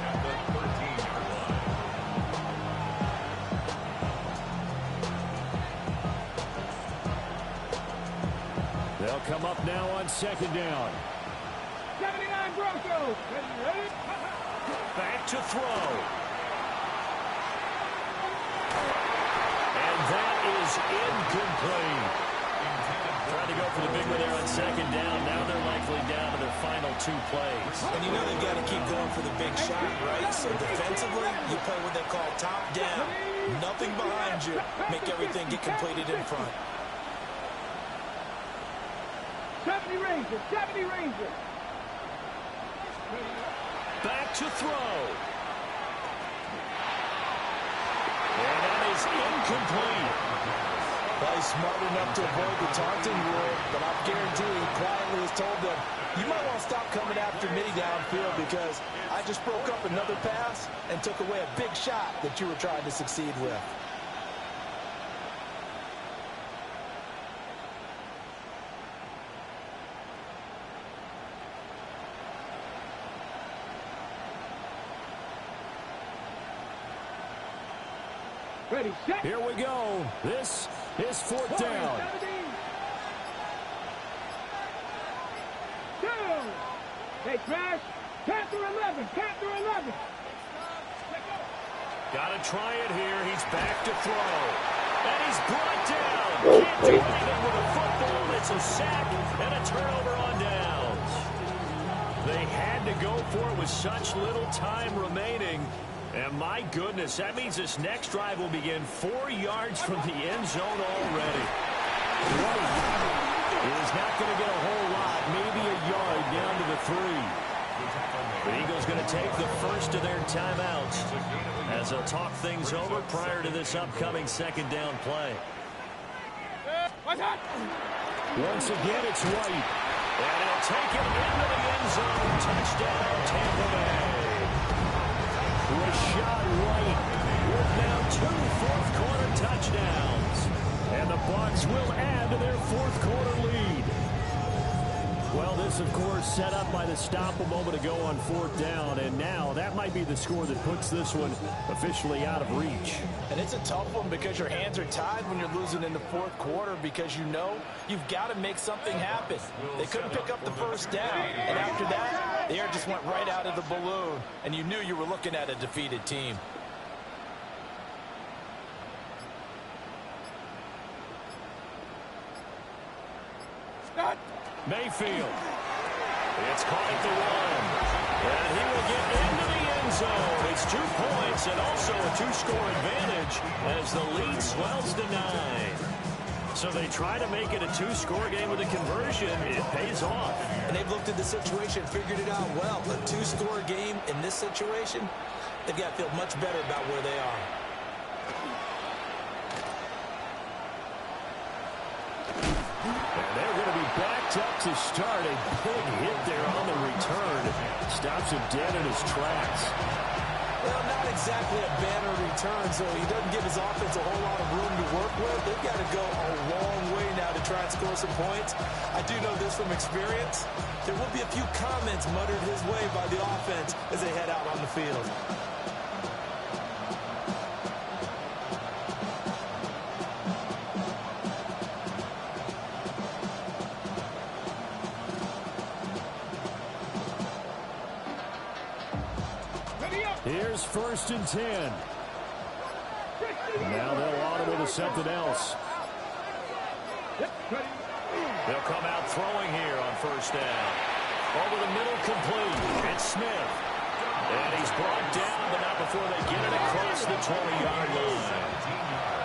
S2: at the 13-yard line.
S1: They'll come up now on 2nd down.
S4: 79 Broncos. Ready?
S1: Back to throw. And that is incomplete. Trying to go for the big one there on 2nd down. Now they're likely down to their final 2 plays.
S3: And you know they've got to keep going for the big shot, right? So defensively, you play what they call top down. Nothing behind you. Make everything get completed in front.
S4: 70 Rangers. 70 Rangers.
S1: Back to throw. And that is incomplete.
S3: Well, he's smart enough to avoid the taunting rule, but I guarantee he quietly has told them, you might want to stop coming after me downfield because I just broke up another pass and took away a big shot that you were trying to succeed with.
S4: Ready, set.
S1: Here we go. This is 4th down.
S4: 2. They crash. Panther 11. Panther 11.
S1: Got to try it here. He's back to throw. And he's brought down. Can't do anything with a football. It's a sack and a turnover on downs. They had to go for it with such little time remaining. And my goodness, that means this next drive will begin 4 yards from the end zone already. White is not going to get a whole lot, maybe a yard down to the 3. The Eagles going to take the first of their timeouts as they'll talk things over prior to this upcoming 2nd down play. Once again, it's White. And he'll take it into the end zone. Touchdown, Tampa Bay. Rashad White with now 2 fourth-quarter touchdowns. And the Bucs will add to their fourth-quarter lead. Well, this, of course, set up by the stop a moment ago on 4th down. And now that might be the score that puts this one officially out of reach.
S3: And it's a tough one because your hands are tied when you're losing in the 4th quarter because you know you've got to make something happen. They couldn't pick up the 1st down. And after that, the air just went right out of the balloon. And you knew you were looking at a defeated team.
S1: Mayfield. It's caught at the 1. And he will get into the end zone. It's 2 points and also a 2-score advantage as the lead swells to 9. So they try to make it a two-score game with a conversion. It pays off.
S3: And they've looked at the situation, figured it out well. A two-score game in this situation, they've got to feel much better about where they are.
S1: And they're going to be backed up to start. A big hit there on the return. Stops him dead in his tracks.
S3: Well, not exactly a banner return, so he doesn't give his offense a whole lot of room to work with. They've got to go a long way now to try and score some points. I do know this from experience. There will be a few comments muttered his way by the offense as they head out on the field.
S1: Here's 1st and 10. Now they'll audible to something else. They'll come out throwing here on 1st down. Over the middle, complete. It's Smith. And he's brought down, but not before they get it across the 20-yard line.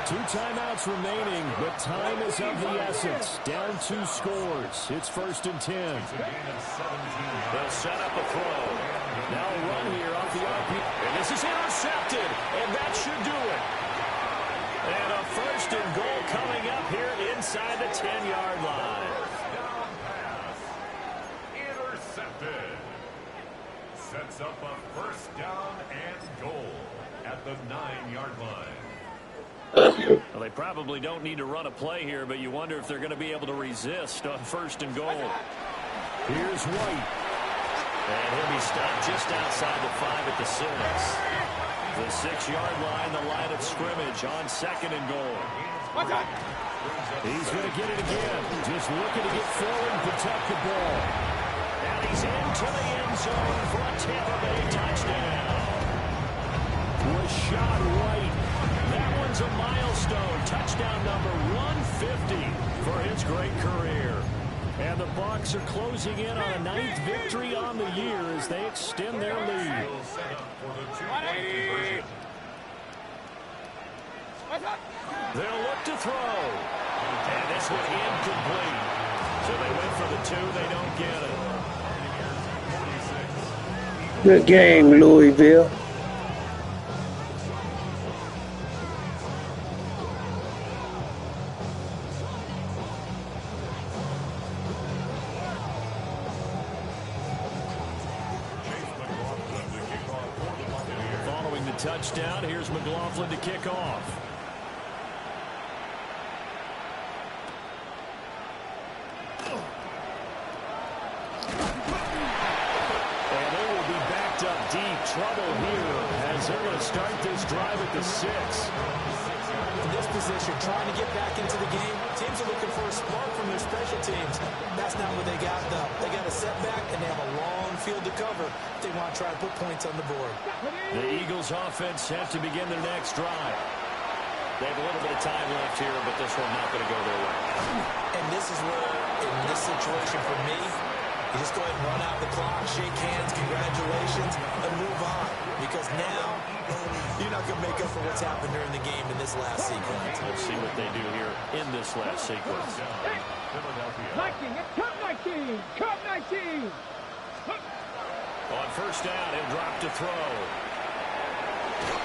S1: 2 timeouts remaining, but time is of the essence. Down 2 scores. It's 1st and 10. They'll set up a throw. Now a run here off the RP. And this is intercepted. And that should do it. And a 1st and goal coming up here inside the 10-yard line.
S2: Down pass. Intercepted. Sets up a 1st down and goal at the 9-yard line.
S1: Well, they probably don't need to run a play here, but you wonder if they're going to be able to resist on 1st and goal. Here's White. And he'll be stopped just outside the 5 at the 6. The 6-yard line, the line of scrimmage on 2nd and goal. He's going to get it again. Just looking to get forward and protect the ball. And he's into the end zone for a Tampa Bay touchdown. Rashad White. That one's a milestone. Touchdown number 150 for his great career. And the Bucs are closing in on a 9th victory on the year as they extend their lead. They'll look to throw. And this one incomplete. So they went for the 2. They don't get it.
S7: Good game, Louisville.
S1: Touchdown. Here's McLaughlin to kick off. And they will be backed up deep. Trouble here as they're going to start this drive at the 6.
S3: In this position, trying to get back into the game, teams are looking for a spark from their special teams. That's not what they got, though. They got a setback, and they have a long field to cover if they want to try to put points on the board.
S1: The Eagles offense have to begin their next drive. They have a little bit of time left here, but this one not going to go their way.
S3: And this is where, in this situation for me, you just go ahead and run out the clock, shake hands, congratulations, and move on. Because now, you're not going to make up for what's happened during the game in this last sequence.
S1: Let's see what they do here in this last sequence.
S4: 19, it's Cup 19, Cup 19.
S1: On 1st down, he'll drop to throw.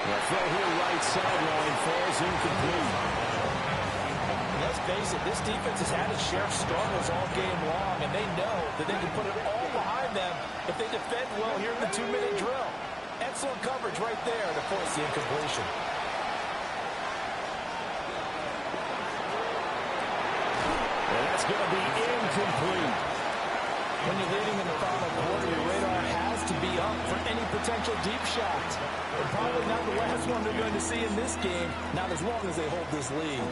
S1: The throw here right sideline falls incomplete.
S3: Let's face it, this defense has had its share of struggles all game long, and they know that they can put it all behind them if they defend well here in the 2-minute drill. Excellent coverage right there to force the incompletion.
S1: And that's going to be incomplete.
S3: When you're leading in the final quarter, your radar has to be up for any potential deep shots. And probably not the last one they're going to see in this game, not as long as they hold this lead.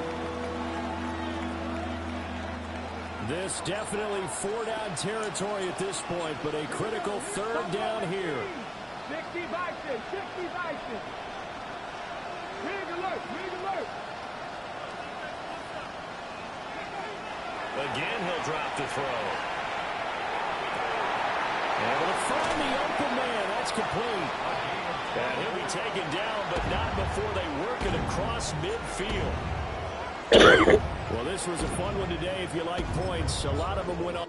S1: This definitely 4-down territory at this point, but a critical 3rd down here.
S4: 60 Bison, 60 Bison. Rig alert, rig alert.
S1: Again, he'll drop to throw. Able to find the open man. That's complete. And he'll be taken down, but not before they work it across midfield. Well, this was a fun one today if you like points. A lot of them went on.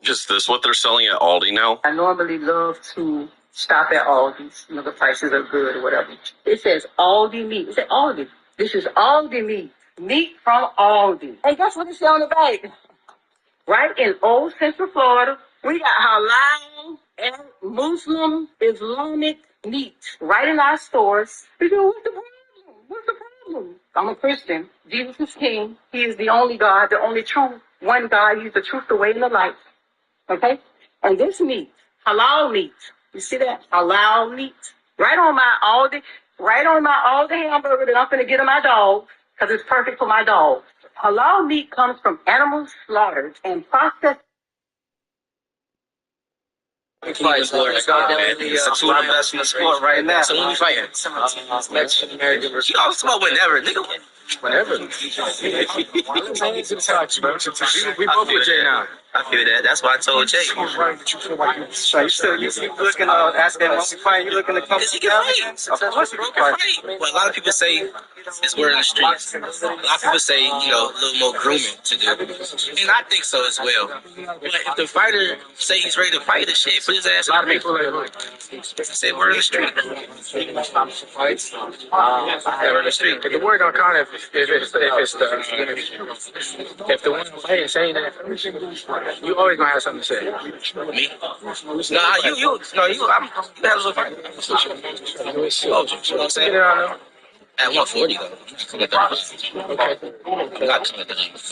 S7: Is this what they're selling at Aldi now?
S8: I normally love to stop at Aldi's. You know, the prices are good or whatever. It says Aldi meat. It says Aldi. This is Aldi meat. Meat from Aldi. And guess what it says on the bag? Right in Old Central Florida, we got halal and Muslim Islamic meat right in our stores. We go, what's the problem? What's the problem? I'm a Christian. Jesus is King. He is the only God, the only true one God. He's the truth, the way, and the life. Okay? And this meat, halal meat, you see that? Halal meat. Right on my Aldi hamburger that I'm going to get to my dog, because it's perfect for my dog. Halal meat comes from animals slaughtered and processed.
S9: Fight sport. It's two of the best in the sport right now. So when we fighting? Mexican American versus. You always talk about whenever, nigga. Whenever. We both with Jay now. I feel that. That's why I told Jay. You still looking asking when we fight, you looking to come down? Of course he can fight. Well, a lot of people say it's word in the streets. A lot of people say, you know, a little more grooming to do. And I think so as well. But if the fighter say he's ready to fight this shit, put his ass in the ring. Say word in the street. Word in the street.
S10: The word don't count if the one fighting saying that, you always gonna have something to say.
S9: Me? You have a fight. You know what I'm saying? At 140 though.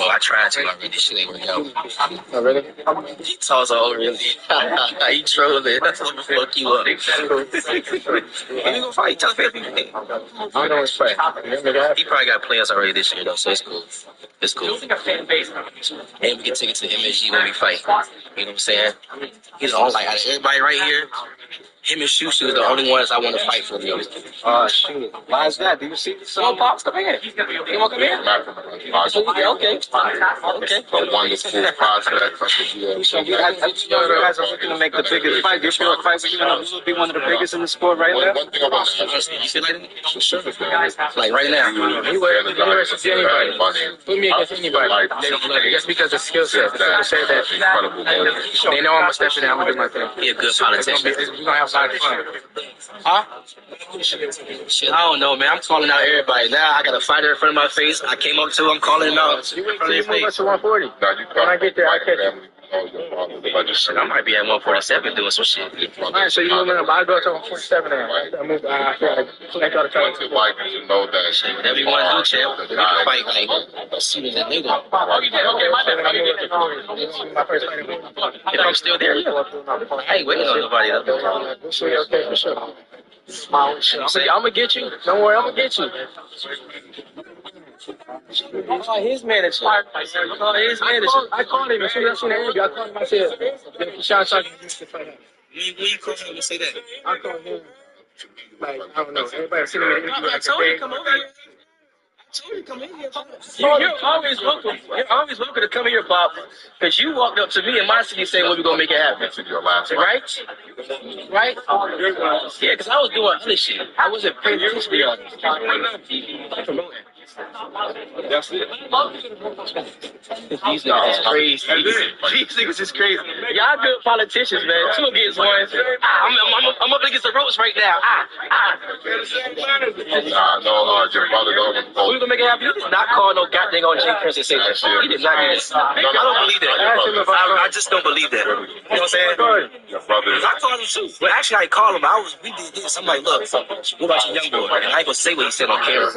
S9: Well, I tried to already. This shit ain't working out.
S10: Oh, really?
S9: He talks all really. He trolling. That's what the fuck you up. When you gonna fight? Tell the people.
S10: I don't know what's fight.
S9: He probably got players already this year though, so it's cool. It's cool. And we can take it to MSG when we fight. You know what I'm saying? He's all like, out of everybody right here, him and Shushu is the only ones I want to fight for.
S10: Shoot. Why is that? Do you see this?
S9: Well, Pops, come here. You want to come here? Okay.
S11: But one is full prospect.
S10: So you guys are looking to make the biggest fight. You feel like fight will be one of the biggest in the sport right now?
S11: One thing I want to ask
S9: You feel like
S11: for sure,
S9: like right now?
S10: Anywhere versus anybody. Put me against anybody. They don't love it. Just because of skill set. People say that. They know I'm going to step in there. I'm going to do my thing.
S9: He a good politician.
S10: We're going to have a lot of fun.
S9: Huh? Shit, I don't know, man. I'm calling out everybody. Now I got a fighter in front of my face. I came up to him, I'm calling him out.
S10: You move up to 140. When I get there, I catch you.
S9: I might be at 147 doing some shit.
S10: Alright, so you moving up. I'll go to 147 now. I move, collect all the time.
S9: Whatever you want to do, champ. We can fight like as soon as that nigga.
S10: Okay, my first fight.
S9: If I'm still there, yeah. I ain't waiting on nobody though.
S10: Okay, for sure. I'm gonna get you. Don't worry, I'm gonna get you. His manager. I called him as soon as I seen the interview. I called him. I said, "Sean talking to the fight."
S9: When you call him and say that?
S10: I called him. Like, I don't know. Everybody seen him in the interview.
S9: I told you come over here. You're always welcome. You're always welcome to come here, Bob. Because you walked up to me in my city saying, when we going to make it happen. Right? Right? Yeah, because I was doing other shit. I wasn't paying attention to y'all. That's it. These niggas is crazy. These niggas is crazy. Y'all good politicians, man. Two against one. I'm up against the ropes right now.
S11: No, your brother
S9: we gonna make it happen. He did not call no goddamn on Jay Prince and say that. He did not do that. I don't believe that. I just don't believe that. You know what I'm saying? I called him too. Well, actually, I called him. We did this. I'm like, look, what about your young boy? And I ain't gonna say what he said on camera.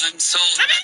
S9: I'm so happy.